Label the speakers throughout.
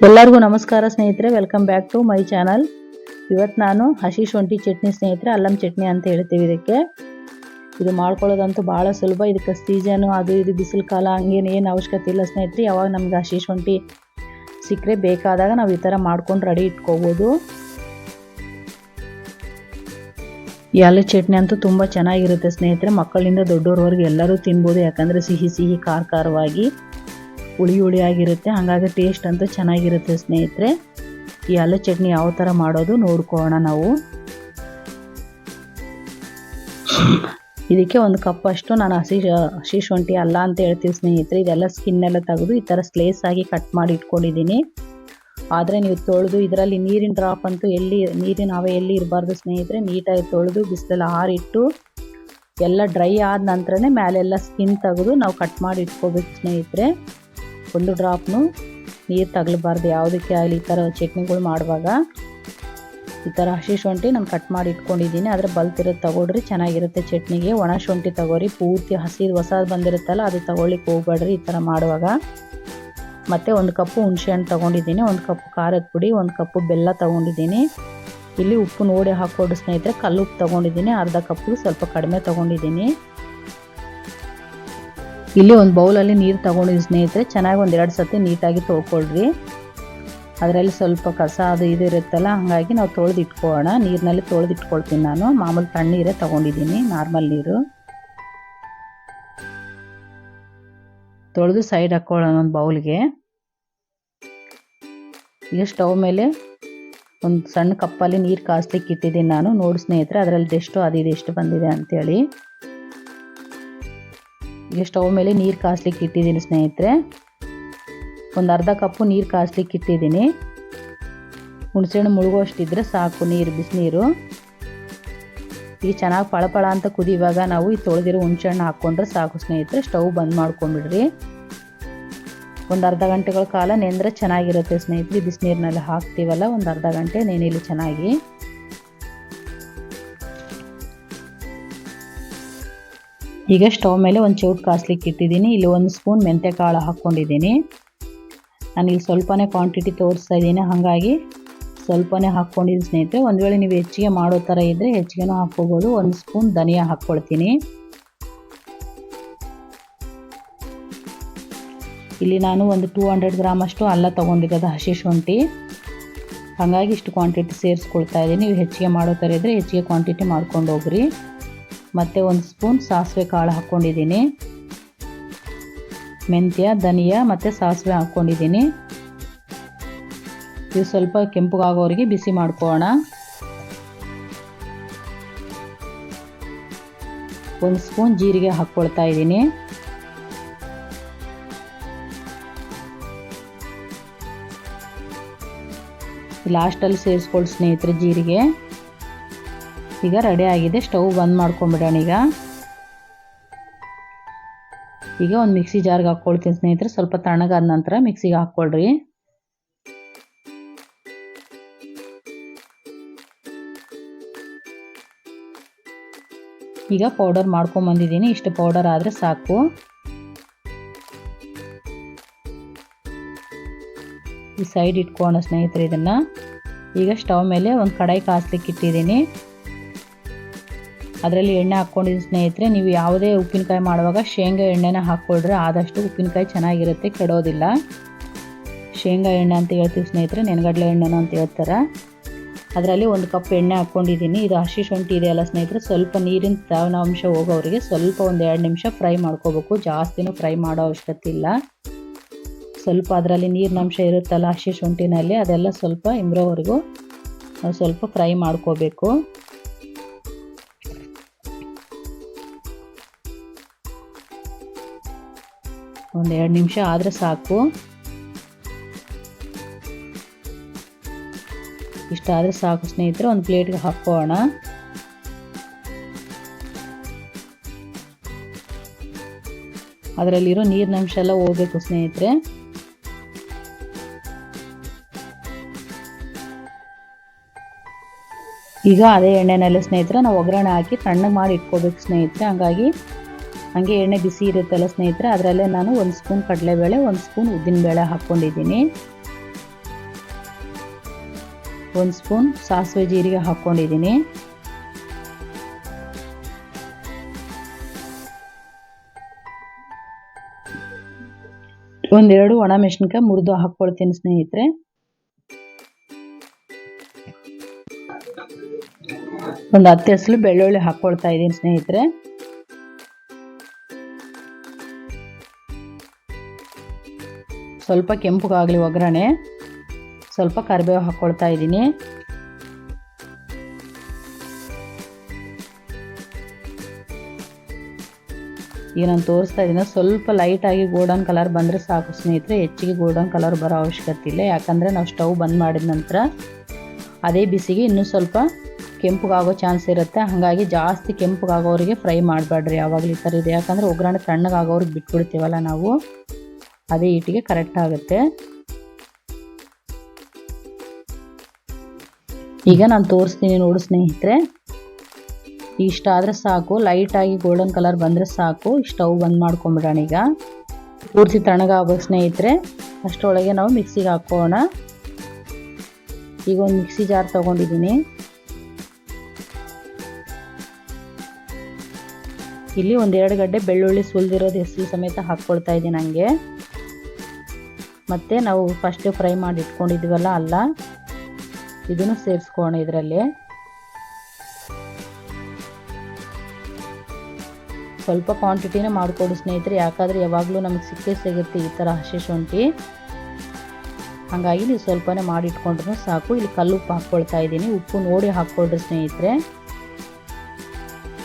Speaker 1: ಎಲ್ಲರಿಗೂ ನಮಸ್ಕಾರ ಸ್ನೇಹಿತರೆ, welcome back to my channel. ಇವತ್ತು ನಾನು ಹಸಿ ಶುಂಠಿ ಚಟ್ನಿ ಸ್ನೇಹಿತರೆ, ಅಲ್ಲಂ ಚಟ್ನಿ ಅಂತ ಹೇಳ್ತೀವಿ ಇದಕ್ಕೆ. ಇದು ಮಾಡ್ಕೊಳ್ಳೋದಂತೂ ಭಾಳ ಸುಲಭ. ಇದಕ್ಕೆ ಸೀಸನು ಅದು ಇದು ಬಿಸಿಲು ಕಾಲ ಹಂಗೇನು ಅವಶ್ಯಕತೆ ಇಲ್ಲ ಸ್ನೇಹಿತರೆ. ಯಾವಾಗ ನಮ್ಗೆ ಹಸಿ ಶುಂಠಿ ಸಿಕ್ಕರೆ ಬೇಕಾದಾಗ ನಾವು ಈ ಥರ ಮಾಡ್ಕೊಂಡು ರೆಡಿ ಇಟ್ಕೋಬೋದು. ಈ ಅಲ್ಲ ಚಟ್ನಿ ಅಂತೂ ತುಂಬ ಚೆನ್ನಾಗಿರುತ್ತೆ ಸ್ನೇಹಿತರೆ. ಮಕ್ಕಳಿಂದ ದೊಡ್ಡೋರವರೆಗೆ ಎಲ್ಲರೂ ತಿನ್ಬೋದು. ಯಾಕಂದರೆ ಸಿಹಿ ಸಿಹಿ ಖಾರ ಖಾರವಾಗಿ ಹುಳಿ ಆಗಿರುತ್ತೆ. ಹಾಗಾಗಿ ಟೇಸ್ಟ್ ಅಂತೂ ಚೆನ್ನಾಗಿರುತ್ತೆ ಸ್ನೇಹಿತರೆ. ಈ ಅಲ್ಲ ಚಟ್ನಿ ಯಾವ ಥರ ಮಾಡೋದು ನೋಡ್ಕೊಳ್ಳೋಣ ನಾವು. ಇದಕ್ಕೆ ಒಂದು ಕಪ್ ಅಷ್ಟು ನಾನು ಹಸಿ ಶುಂಠಿ ಅಲ್ಲ ಅಂತ ಹೇಳ್ತೀವಿ ಸ್ನೇಹಿತರೆ. ಇದೆಲ್ಲ ಸ್ಕಿನ್ನೆಲ್ಲ ತೆಗೆದು ಈ ಥರ ಸ್ಲೈಸ್ ಆಗಿ ಕಟ್ ಮಾಡಿ ಇಟ್ಕೊಂಡಿದ್ದೀನಿ. ಆದರೆ ನೀವು ತೊಳೆದು ಇದರಲ್ಲಿ ನೀರಿನ ಡ್ರಾಪ್ ಅಂತೂ ನೀರಿನ ಹವೆ ಎಲ್ಲಿ ಇರಬಾರ್ದು ಸ್ನೇಹಿತರೆ. ನೀಟಾಗಿ ತೊಳೆದು ಬಿಸಿಲಲ್ಲಿ ಆರಿಟ್ಟು ಎಲ್ಲ ಡ್ರೈ ಆದ ನಂತರನೇ ಮೇಲೆಲ್ಲ ಸ್ಕಿನ್ ತೆಗೆದು ನಾವು ಕಟ್ ಮಾಡಿ ಇಟ್ಕೋಬೇಕು ಸ್ನೇಹಿತರೆ. ಒಂದು ಡ್ರಾಪ್ನು ನೀರು ತಗಲಬಾರ್ದು ಯಾವುದಕ್ಕೆ ಆಗಲಿ. ಈ ಥರ ಚಟ್ನಿಗಳು ಮಾಡುವಾಗ ಈ ಥರ ಹಸಿ ಶುಂಠಿ ನಾನು ಕಟ್ ಮಾಡಿ ಇಟ್ಕೊಂಡಿದ್ದೀನಿ. ಆದರೆ ಬಲ್ತಿರೋದು ತಗೊಳ್ರಿ, ಚೆನ್ನಾಗಿರುತ್ತೆ ಚಟ್ನಿಗೆ. ಒಣ ಶುಂಠಿ ತಗೋರಿ, ಪೂರ್ತಿ ಹಸಿರು ಹೊಸದು ಬಂದಿರುತ್ತಲ್ಲ ಅದು ತಗೊಳ್ಳಿಕ್ಕೆ ಹೋಗ್ಬೇಡ್ರಿ ಈ ಥರ ಮಾಡುವಾಗ. ಮತ್ತು ಒಂದು ಕಪ್ಪು ಹುಣಸೆ ಹಣ್ಣು ತೊಗೊಂಡಿದ್ದೀನಿ, ಒಂದು ಕಪ್ಪು ಖಾರದ ಪುಡಿ, ಒಂದು ಕಪ್ಪು ಬೆಲ್ಲ ತೊಗೊಂಡಿದ್ದೀನಿ. ಇಲ್ಲಿ ಉಪ್ಪು ನೋಡಿ ಹಾಕ್ಕೊಡು ಸ್ನೇಹಿತರೆ. ಕಲ್ಲು ಉಪ್ಪು ತೊಗೊಂಡಿದ್ದೀನಿ, ಅರ್ಧ ಕಪ್ಪು ಸ್ವಲ್ಪ ಕಡಿಮೆ ತೊಗೊಂಡಿದ್ದೀನಿ. ಇಲ್ಲಿ ಒಂದು ಬೌಲಲ್ಲಿ ನೀರು ತೊಗೊಂಡಿದ್ದೀನಿ ಸ್ನೇಹಿತರೆ. ಚೆನ್ನಾಗಿ ಒಂದು 2 ಸತಿ ನೀಟಾಗಿ ತೊಳ್ಕೊಳ್ರಿ. ಅದರಲ್ಲಿ ಸ್ವಲ್ಪ ಕಸ ಅದು ಇದು ಇರುತ್ತಲ್ಲ, ಹಾಗಾಗಿ ನಾವು ತೊಳೆದು ಇಟ್ಕೊಳ್ಳೋಣ. ನೀರಿನಲ್ಲಿ ತೊಳೆದು ಇಟ್ಕೊಳ್ತೀನಿ ನಾನು. ಮಾಮೂಲಿ ತಣ್ಣೀರೇ ತೊಗೊಂಡಿದ್ದೀನಿ, ನಾರ್ಮಲ್ ನೀರು. ತೊಳೆದು ಸೈಡ್ ಹಾಕ್ಕೊಳ್ಳೋಣ ಒಂದು ಬೌಲ್ಗೆ. ಈಗ ಸ್ಟವ್ ಮೇಲೆ ಒಂದು ಸಣ್ಣ ಕಪ್ಪಲ್ಲಿ ನೀರು ಕಾಸ್ಲಿಕ್ಕೆ ಇಟ್ಟಿದ್ದೀನಿ ನಾನು. ನೋಡಿ ಸ್ನೇಹಿತರೆ, ಅದರಲ್ಲಿ ಎಷ್ಟು ಅದು ಎಷ್ಟು ಬಂದಿದೆ ಅಂಥೇಳಿ. ಈಗ ಸ್ಟವ್ ಮೇಲೆ ನೀರು ಕಾಸ್ಲಿಕ್ಕೆ ಇಟ್ಟಿದ್ದೀನಿ ಸ್ನೇಹಿತರೆ. ಒಂದು ಅರ್ಧ ಕಪ್ಪು ನೀರು ಕಾಸ್ಲಿಕ್ಕೆ ಇಟ್ಟಿದ್ದೀನಿ. ಹುಣಸೆಹಣ್ಣು ಮುಳುಗೋಷ್ಟಿದ್ರೆ ಸಾಕು ನೀರು, ಬಿಸಿನೀರು. ಈಗ ಚೆನ್ನಾಗಿ ಪಳಪಳ ಅಂತ ಕುದಿಯುವಾಗ ನಾವು ಈ ತೊಳೆದಿರೋ ಹುಣಸೆಹಣ್ಣು ಹಾಕ್ಕೊಂಡ್ರೆ ಸಾಕು ಸ್ನೇಹಿತರೆ. ಸ್ಟವ್ ಬಂದ್ ಮಾಡ್ಕೊಂಡ್ಬಿಡ್ರಿ. ಒಂದು ಅರ್ಧ ಗಂಟೆಗಳ ಕಾಲ ನೆಂದರೆ ಚೆನ್ನಾಗಿರುತ್ತೆ ಸ್ನೇಹಿತರೆ. ಬಿಸಿನೀರಿನಲ್ಲಿ ಹಾಕ್ತೀವಲ್ಲ, ಒಂದು ಅರ್ಧ ಗಂಟೆ ನೆನೆಯಲಿ ಚೆನ್ನಾಗಿ. ಈಗ ಸ್ಟವ್ ಮೇಲೆ ಒಂದು ಚೌಟ್ ಕಾಸ್ಲಿಕ್ಕೆ ಇಟ್ಟಿದ್ದೀನಿ. ಇಲ್ಲಿ 1 ಸ್ಪೂನ್ ಮೆಂತ್ಯ ಕಾಳು ಹಾಕ್ಕೊಂಡಿದ್ದೀನಿ. ನಾನಿಲ್ಲಿ ಸ್ವಲ್ಪನೇ ಕ್ವಾಂಟಿಟಿ ತೋರಿಸ್ತಾ ಇದ್ದೀನಿ, ಹಾಗಾಗಿ ಸ್ವಲ್ಪನೇ ಹಾಕ್ಕೊಂಡಿದ್ದೀನಿ ಸ್ನೇಹಿತರೆ. ಒಂದು ವೇಳೆ ನೀವು ಹೆಚ್ಚಿಗೆ ಮಾಡೋ ಥರ ಇದ್ದರೆ ಹೆಚ್ಚಿಗೆನೂ ಹಾಕ್ಕೋಬೋದು. 1 ಸ್ಪೂನ್ ಧನಿಯಾ ಹಾಕ್ಕೊಳ್ತೀನಿ. ಇಲ್ಲಿ ನಾನು ಒಂದು 200 ಗ್ರಾಮ್ ಅಷ್ಟು ಅಲ್ಲ ತೊಗೊಂಡಿರೋದು ಹಸಿ ಶುಂಠಿ, ಹಾಗಾಗಿ ಇಷ್ಟು ಕ್ವಾಂಟಿಟಿ ಸೇರಿಸ್ಕೊಳ್ತಾ ಇದ್ದೀನಿ. ನೀವು ಹೆಚ್ಚಿಗೆ ಮಾಡೋ ಥರ ಇದ್ದರೆ ಹೆಚ್ಚಿಗೆ ಕ್ವಾಂಟಿಟಿ ಮಾಡ್ಕೊಂಡು ಹೋಗ್ರಿ. ಮತ್ತು 1 ಸ್ಪೂನ್ ಸಾಸಿವೆ ಕಾಳು ಹಾಕ್ಕೊಂಡಿದ್ದೀನಿ. ಮೆಂತ್ಯ, ಧನಿಯಾ ಮತ್ತು ಸಾಸಿವೆ ಹಾಕ್ಕೊಂಡಿದ್ದೀನಿ. ಇದು ಸ್ವಲ್ಪ ಕೆಂಪಗಾಗೋರಿಗೆ ಬಿಸಿ ಮಾಡ್ಕೊಳ್ಳೋಣ. 1 ಸ್ಪೂನ್ ಜೀರಿಗೆ ಹಾಕ್ಕೊಳ್ತಾ ಇದ್ದೀನಿ. ಲಾಸ್ಟಲ್ಲಿ ಸೇರಿಸ್ಕೊಳ್ಳಿ ಸ್ನೇಹಿತರೆ ಜೀರಿಗೆ. ಈಗ ರೆಡಿ ಆಗಿದೆ. ಸ್ಟವ್ ಬಂದ್ ಮಾಡ್ಕೊಂಬಿಡೋಣ. ಈಗ ಒಂದು ಮಿಕ್ಸಿ ಜಾರ್ಗೆ ಹಾಕ್ಕೊಳ್ತೀನಿ ಸ್ನೇಹಿತರೆ. ಸ್ವಲ್ಪ ತಣ್ಣಗಾದ ನಂತರ ಮಿಕ್ಸಿಗೆ ಹಾಕ್ಕೊಳ್ರಿ. ಈಗ ಪೌಡರ್ ಮಾಡ್ಕೊಂಬಂದಿದ್ದೀನಿ. ಇಷ್ಟು ಪೌಡರ್ ಆದರೆ ಸಾಕು. ಈ ಸೈಡ್ ಇಟ್ಕೊಳ್ಳೋಣ ಸ್ನೇಹಿತರೆ ಇದನ್ನು. ಈಗ ಸ್ಟವ್ ಮೇಲೆ ಒಂದು ಕಡಾಯಿ ಕಾಸ್ಲಿಕ್ಕೆ ಇಟ್ಟಿದ್ದೀನಿ. ಅದರಲ್ಲಿ ಎಣ್ಣೆ ಹಾಕ್ಕೊಂಡಿದ್ದೀನಿ ಸ್ನೇಹಿತರೆ. ನೀವು ಯಾವುದೇ ಉಪ್ಪಿನಕಾಯಿ ಮಾಡುವಾಗ ಶೇಂಗಾ ಎಣ್ಣೆನ ಹಾಕ್ಕೊಳ್ರಿ. ಆದಷ್ಟು ಉಪ್ಪಿನಕಾಯಿ ಚೆನ್ನಾಗಿರುತ್ತೆ, ಕೆಡೋದಿಲ್ಲ. ಶೇಂಗಾ ಎಣ್ಣೆ ಅಂತ ಹೇಳ್ತೀವಿ ಸ್ನೇಹಿತರೆ, ನೆನಗಡಲೆ ಎಣ್ಣೆನೋ ಅಂತ ಹೇಳ್ತಾರೆ. ಅದರಲ್ಲಿ 1 ಕಪ್ ಎಣ್ಣೆ ಹಾಕ್ಕೊಂಡಿದ್ದೀನಿ. ಇದು ಹಸಿ ಶುಂಠಿ ಇದೆಯಲ್ಲ ಸ್ನೇಹಿತರೆ, ಸ್ವಲ್ಪ ನೀರಿನ ತೇವಾಂಶ ಹೋಗೋವರೆಗೆ ಸ್ವಲ್ಪ ಒಂದು 2 ನಿಮಿಷ ಫ್ರೈ ಮಾಡ್ಕೋಬೇಕು. ಜಾಸ್ತಿನೂ ಫ್ರೈ ಮಾಡೋ ಅವಶ್ಯಕತೆ ಇಲ್ಲ. ಸ್ವಲ್ಪ ಅದರಲ್ಲಿ ನೀರಿನಂಶ ಇರುತ್ತಲ್ಲ ಹಸಿ ಶುಂಠಿನಲ್ಲಿ, ಅದೆಲ್ಲ ಸ್ವಲ್ಪ ಇಂಬ್ರೋವರೆಗೂ ನಾವು ಸ್ವಲ್ಪ ಫ್ರೈ ಮಾಡ್ಕೋಬೇಕು. ಒಂದು 2 ನಿಮಿಷ ಆದರೆ ಸಾಕು. ಇಷ್ಟಾದರೆ ಸಾಕು ಸ್ನೇಹಿತರೆ. ಒಂದು ಪ್ಲೇಟ್ಗೆ ಹಾಕೋಣ. ಅದರಲ್ಲಿರೋ ನೀರಿನಂಶ ಎಲ್ಲ ಹೋಗಬೇಕು ಸ್ನೇಹಿತರೆ. ಈಗ ಅದೇ ಎಣ್ಣೆನಲ್ಲಿ ಸ್ನೇಹಿತರೆ ನಾವು ಒಗ್ಗರಣೆ ಹಾಕಿ ತಣ್ಣಗೆ ಮಾಡಿ ಇಟ್ಕೋಬೇಕು ಸ್ನೇಹಿತರೆ. ಹಾಗೆ ಎಣ್ಣೆ ಬಿಸಿ ಇರುತ್ತಲ್ಲ ಸ್ನೇಹಿತರೆ, ಅದರಲ್ಲೇ ನಾನು 1 ಸ್ಪೂನ್ ಕಡಲೆಬೇಳೆ, 1 ಸ್ಪೂನ್ ಉದ್ದಿನಬೇಳೆ ಹಾಕ್ಕೊಂಡಿದ್ದೀನಿ. 1 ಸ್ಪೂನ್ ಸಾಸಿವೆ ಜೀರಿಗೆ ಹಾಕ್ಕೊಂಡಿದ್ದೀನಿ. ಒಂದೆರಡು ಒಣಮೆಣಸಿನಕಾಯಿ ಮುರಿದು ಹಾಕ್ಕೊಳ್ತೀನಿ ಸ್ನೇಹಿತರೆ. ಒಂದು 10 ಎಸಳು ಬೆಳ್ಳುಳ್ಳಿ ಹಾಕ್ಕೊಳ್ತಾ ಇದ್ದೀನಿ ಸ್ನೇಹಿತರೆ. ಸ್ವಲ್ಪ ಕೆಂಪಗಾಗಲಿ ಒಗ್ಗರಣೆ. ಸ್ವಲ್ಪ ಕರಿಬೇವು ಹಾಕ್ಕೊಳ್ತಾ ಇದ್ದೀನಿ. ಈಗ ನಾನು ತೋರಿಸ್ತಾ ಇದ್ದೀನಿ, ಸ್ವಲ್ಪ ಲೈಟಾಗಿ ಗೋಲ್ಡನ್ ಕಲರ್ ಬಂದರೆ ಸಾಕು ಸ್ನೇಹಿತರೆ. ಹೆಚ್ಚಿಗೆ ಗೋಲ್ಡನ್ ಕಲರ್ ಬರೋ ಅವಶ್ಯಕತೆ ಇಲ್ಲ, ಯಾಕಂದರೆ ನಾವು ಸ್ಟವ್ ಬಂದ್ ಮಾಡಿದ ನಂತರ ಅದೇ ಬಿಸಿಗೆ ಇನ್ನೂ ಸ್ವಲ್ಪ ಕೆಂಪಗಾಗೋ ಚಾನ್ಸ್ ಇರುತ್ತೆ. ಹಾಗಾಗಿ ಜಾಸ್ತಿ ಕೆಂಪಗಾಗೋರಿಗೆ ಫ್ರೈ ಮಾಡಬೇಡ್ರಿ ಯಾವಾಗಲೂ ಈ ಥರ ಇದೆ. ಯಾಕಂದರೆ ಒಗ್ಗರಣೆ ತಣ್ಣಗಾಗೋರಿಗೆ ಬಿಟ್ಬಿಡ್ತೀವಲ್ಲ ನಾವು, ಅದೇ ಹೀಟಿಗೆ ಕರೆಕ್ಟ್ ಆಗುತ್ತೆ. ಈಗ ನಾನು ತೋರಿಸ್ತೀನಿ ನೋಡಿ ಸ್ನೇಹಿತರೆ. ಇಷ್ಟ ಆದರೆ ಸಾಕು, ಲೈಟಾಗಿ ಗೋಲ್ಡನ್ ಕಲರ್ ಬಂದರೆ ಸಾಕು. ಸ್ಟವ್ ಬಂದ್ ಮಾಡ್ಕೊಂಬಿಡೋಣ. ಈಗ ಪೂರ್ತಿ ತಣ್ಣಗಾಗಬೇಕು ಸ್ನೇಹಿತರೆ. ಅಷ್ಟರೊಳಗೆ ನಾವು ಮಿಕ್ಸಿಗೆ ಹಾಕೋಣ. ಈಗ ಒಂದು ಮಿಕ್ಸಿ ಜಾರ್ ತೊಗೊಂಡಿದ್ದೀನಿ. ಇಲ್ಲಿ 1-2 ಗಡ್ಡೆ ಬೆಳ್ಳುಳ್ಳಿ ಸುಲಿದಿರೋದು ಹೆಸರು ಸಮೇತ ಹಾಕ್ಕೊಳ್ತಾ ಇದ್ದೀನಿ ಹಂಗೆ. ಮತ್ತು ನಾವು ಫಸ್ಟ್ ಫ್ರೈ ಮಾಡಿ ಇಟ್ಕೊಂಡಿದ್ದೀವಲ್ಲ ಅಲ್ಲ, ಇದನ್ನು ಸೇರಿಸ್ಕೋಣ ಇದರಲ್ಲಿ. ಸ್ವಲ್ಪ ಕ್ವಾಂಟಿಟಿನೇ ಮಾಡಿಕೊಡು ಸ್ನೇಹಿತರೆ, ಯಾಕಂದರೆ ಯಾವಾಗಲೂ ನಮಗೆ ಸಿಗುತ್ತೆ ಈ ಥರ ಹಸಿ ಶುಂಠಿ. ಹಾಗಾಗಿ ನೀವು ಸ್ವಲ್ಪನೇ ಮಾಡಿ ಇಟ್ಕೊಂಡ್ರೂ ಸಾಕು. ಇಲ್ಲಿ ಕಲ್ಲುಪ್ಪು ಹಾಕ್ಕೊಳ್ತಾ ಇದ್ದೀನಿ. ಉಪ್ಪು ನೋಡಿ ಹಾಕ್ಕೊಳ್ರಿ ಸ್ನೇಹಿತರೆ.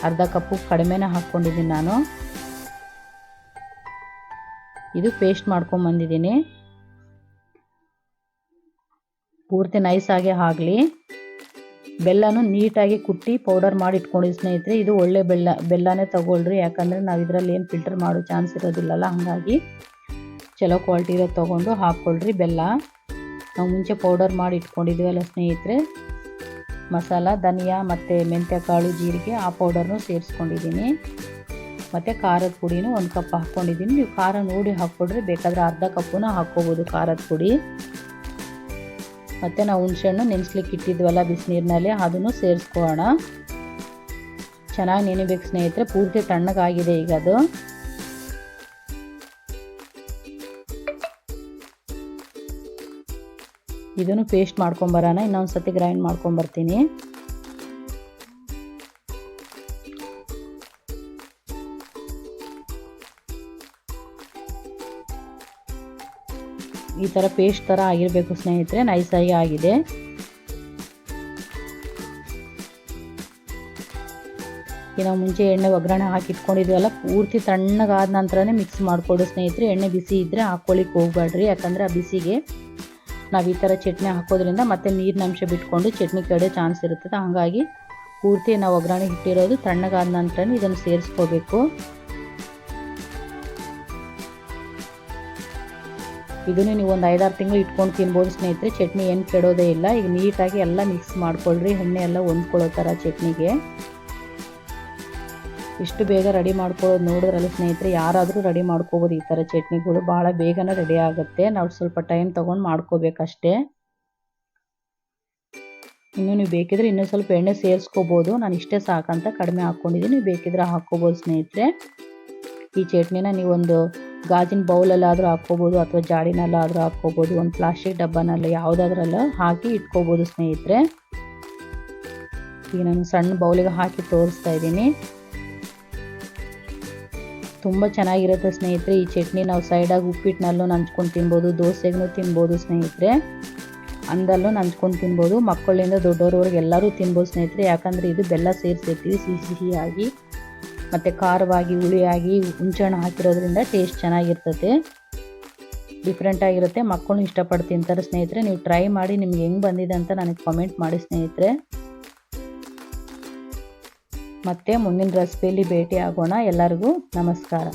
Speaker 1: ಅರ್ಧ ಕಪ್ಪು ಕಡಿಮೆನೇ ಹಾಕ್ಕೊಂಡಿದ್ದೀನಿ ನಾನು. ಇದು ಪೇಸ್ಟ್ ಮಾಡ್ಕೊಂಬಂದಿದ್ದೀನಿ. ಪೂರ್ತಿ ನೈಸಾಗಿ ಆಗಲಿ. ಬೆಲ್ಲನೂ ನೀಟಾಗಿ ಕುಟ್ಟಿ ಪೌಡರ್ ಮಾಡಿ ಇಟ್ಕೊಂಡಿದ್ದು ಸ್ನೇಹಿತರೆ. ಇದು ಒಳ್ಳೆ ಬೆಲ್ಲನೇ ತಗೊಳ್ರಿ, ಯಾಕಂದರೆ ನಾವು ಇದರಲ್ಲಿ ಏನು ಫಿಲ್ಟರ್ ಮಾಡೋ ಚಾನ್ಸ್ ಇರೋದಿಲ್ಲಲ್ಲ. ಹಾಗಾಗಿ ಚಲೋ ಕ್ವಾಲಿಟಿ ಇರೋದು ತೊಗೊಂಡು ಹಾಕ್ಕೊಳ್ರಿ ಬೆಲ್ಲ. ನಾವು ಮುಂಚೆ ಪೌಡರ್ ಮಾಡಿ ಇಟ್ಕೊಂಡಿದ್ದೀವಲ್ಲ ಸ್ನೇಹಿತರೆ, ಮಸಾಲ, ಧನಿಯಾ ಮತ್ತು ಮೆಂತ್ಯ ಕಾಳು, ಜೀರಿಗೆ, ಆ ಪೌಡರ್ನು ಸೇರಿಸ್ಕೊಂಡಿದ್ದೀನಿ. ಮತ್ತು ಖಾರದ ಪುಡಿನೂ 1 ಕಪ್ ಹಾಕ್ಕೊಂಡಿದ್ದೀನಿ. ನೀವು ಖಾರ ನೋಡಿ ಹಾಕ್ಕೊಡ್ರಿ, ಬೇಕಾದರೆ ಅರ್ಧ ಕಪ್ಪುನ ಹಾಕ್ಕೋಬೋದು ಖಾರದ ಪುಡಿ. ಮತ್ತು ನಾವು ಹುಣಸೆಹಣ್ಣು ನೆನೆಸ್ಲಿಕ್ಕೆ ಇಟ್ಟಿದ್ವಲ್ಲ ಬಿಸಿನೀರಿನಲ್ಲಿ, ಅದನ್ನು ಸೇರಿಸ್ಕೊಳ್ಳೋಣ. ಚೆನ್ನಾಗಿ ನೆನೆಬೇಕು ಸ್ನೇಹಿತರೆ. ಪೂರ್ತಿ ತಣ್ಣಗಾಗಿದೆ ಈಗ ಅದು. ಇದನ್ನು ಪೇಸ್ಟ್ ಮಾಡ್ಕೊಂಬರೋಣ. ಇನ್ನೊಂದು ಸತಿ ಗ್ರೈಂಡ್ ಮಾಡ್ಕೊಂಬರ್ತೀನಿ. ಈ ಥರ ಪೇಸ್ಟ್ ಥರ ಆಗಿರಬೇಕು ಸ್ನೇಹಿತರೆ, ನೈಸಾಗಿ ಆಗಿದೆ. ಈಗ ನಾವು ಮುಂಚೆ ಎಣ್ಣೆ ಒಗ್ಗರಣೆ ಹಾಕಿ ಇಟ್ಕೊಂಡಿದ್ವಲ್ಲ, ಪೂರ್ತಿ ತಣ್ಣಗಾದ ನಂತರನೇ ಮಿಕ್ಸ್ ಮಾಡಿಕೊಡು ಸ್ನೇಹಿತರೆ. ಎಣ್ಣೆ ಬಿಸಿ ಇದ್ದರೆ ಹಾಕ್ಕೊಳ್ಳಿಕ್ಕೆ ಹೋಗಬೇಡ್ರಿ, ಯಾಕಂದರೆ ಆ ಬಿಸಿಗೆ ನಾವು ಈ ಥರ ಚಟ್ನಿ ಹಾಕೋದ್ರಿಂದ ಮತ್ತೆ ನೀರಿನ ಅಂಶ ಬಿಟ್ಕೊಂಡು ಚಟ್ನಿ ಕಡೆ ಚಾನ್ಸ್ ಇರ್ತದೆ. ಹಾಗಾಗಿ ಪೂರ್ತಿ ನಾವು ಒಗ್ಗರಣೆ ಇಟ್ಟಿರೋದು ತಣ್ಣಗಾದ ನಂತರನೇ ಇದನ್ನು ಸೇರಿಸ್ಕೋಬೇಕು. ಇದನ್ನು ನೀವು ಒಂದು 5-6 ತಿಂಗಳು ಇಟ್ಕೊಂಡು ತಿನ್ಬೋದು ಸ್ನೇಹಿತರೆ. ಚಟ್ನಿ ಏನು ಕೆಡೋದೇ ಇಲ್ಲ. ಈಗ ನೀಟಾಗಿ ಎಲ್ಲ ಮಿಕ್ಸ್ ಮಾಡ್ಕೊಳ್ರಿ, ಎಣ್ಣೆ ಎಲ್ಲ ಹೊಂದ್ಕೊಳ್ಳೋ ಥರ ಚಟ್ನಿಗೆ. ಇಷ್ಟು ಬೇಗ ರೆಡಿ ಮಾಡ್ಕೊಳ್ಳೋದು ನೋಡಿದ್ರಲ್ಲ ಸ್ನೇಹಿತರೆ, ಯಾರಾದರೂ ರೆಡಿ ಮಾಡ್ಕೋಬೋದು ಈ ಥರ ಚಟ್ನಿಗಳು. ಭಾಳ ಬೇಗನೆ ರೆಡಿ ಆಗುತ್ತೆ. ನಾವು ಸ್ವಲ್ಪ ಟೈಮ್ ತೊಗೊಂಡು ಮಾಡ್ಕೋಬೇಕಷ್ಟೇ. ಇನ್ನು ನೀವು ಬೇಕಿದ್ರೆ ಇನ್ನೂ ಸ್ವಲ್ಪ ಎಣ್ಣೆ ಸೇರಿಸ್ಕೋಬೋದು. ನಾನು ಇಷ್ಟೇ ಸಾಕಂತ ಕಡಿಮೆ ಹಾಕ್ಕೊಂಡಿದ್ದೀನಿ, ನೀವು ಬೇಕಿದ್ರೆ ಹಾಕ್ಕೋಬೋದು ಸ್ನೇಹಿತರೆ. ಈ ಚಟ್ನಿನ ನೀವೊಂದು ಗಾಜಿನ ಬೌಲಲ್ಲಾದರೂ ಹಾಕ್ಕೋಬೋದು, ಅಥವಾ ಜಾಡಿನಲ್ಲಾದರೂ ಹಾಕ್ಕೋಬೋದು, ಒಂದು ಪ್ಲಾಸ್ಟಿಕ್ ಡಬ್ಬನಲ್ಲಿ ಯಾವುದಾದ್ರಲ್ಲ ಹಾಕಿ ಇಟ್ಕೋಬೋದು ಸ್ನೇಹಿತರೆ. ಈಗ ನಾನು ಸಣ್ಣ ಬೌಲಿಗೆ ಹಾಕಿ ತೋರಿಸ್ತಾ ಇದ್ದೀನಿ. ತುಂಬ ಚೆನ್ನಾಗಿರುತ್ತೆ ಸ್ನೇಹಿತರೆ ಈ ಚಟ್ನಿ. ನಾವು ಸೈಡಾಗಿ ಉಪ್ಪಿಟ್ಟಿನಲ್ಲೂ ನಂಚ್ಕೊಂಡು ತಿನ್ಬೋದು, ದೋಸೆಗೂ ತಿನ್ಬೋದು ಸ್ನೇಹಿತರೆ, ಅಂದಲ್ಲೂ ನಂಚ್ಕೊಂಡು ತಿನ್ಬೋದು. ಮಕ್ಕಳಿಂದ ದೊಡ್ಡವ್ರವರೆಗೆ ಎಲ್ಲರೂ ತಿನ್ಬೋದು ಸ್ನೇಹಿತರೆ. ಯಾಕಂದರೆ ಇದು ಬೆಲ್ಲ ಸೇರಿಸಿರ್ತೀವಿ, ಸಿಹಿಯಾಗಿ ಮತ್ತು ಖಾರವಾಗಿ, ಹುಳಿಯಾಗಿ, ಹುಣಸೆಹಣ್ಣು ಹಾಕಿರೋದ್ರಿಂದ ಟೇಸ್ಟ್ ಚೆನ್ನಾಗಿರ್ತದೆ, ಡಿಫ್ರೆಂಟಾಗಿರುತ್ತೆ. ಮಕ್ಕಳು ಇಷ್ಟಪಟ್ಟು ತಿಂತಾರೆ ಸ್ನೇಹಿತರೆ. ನೀವು ಟ್ರೈ ಮಾಡಿ, ನಿಮ್ಗೆ ಹೆಂಗೆ ಬಂದಿದೆ ಅಂತ ನನಗೆ ಕಾಮೆಂಟ್ ಮಾಡಿ ಸ್ನೇಹಿತರೆ. ಮತ್ತೆ ಮುಂದಿನ ರೆಸಿಪಿಯಲ್ಲಿ ಭೇಟಿ ಆಗೋಣ. ಎಲ್ಲರಿಗೂ ನಮಸ್ಕಾರ.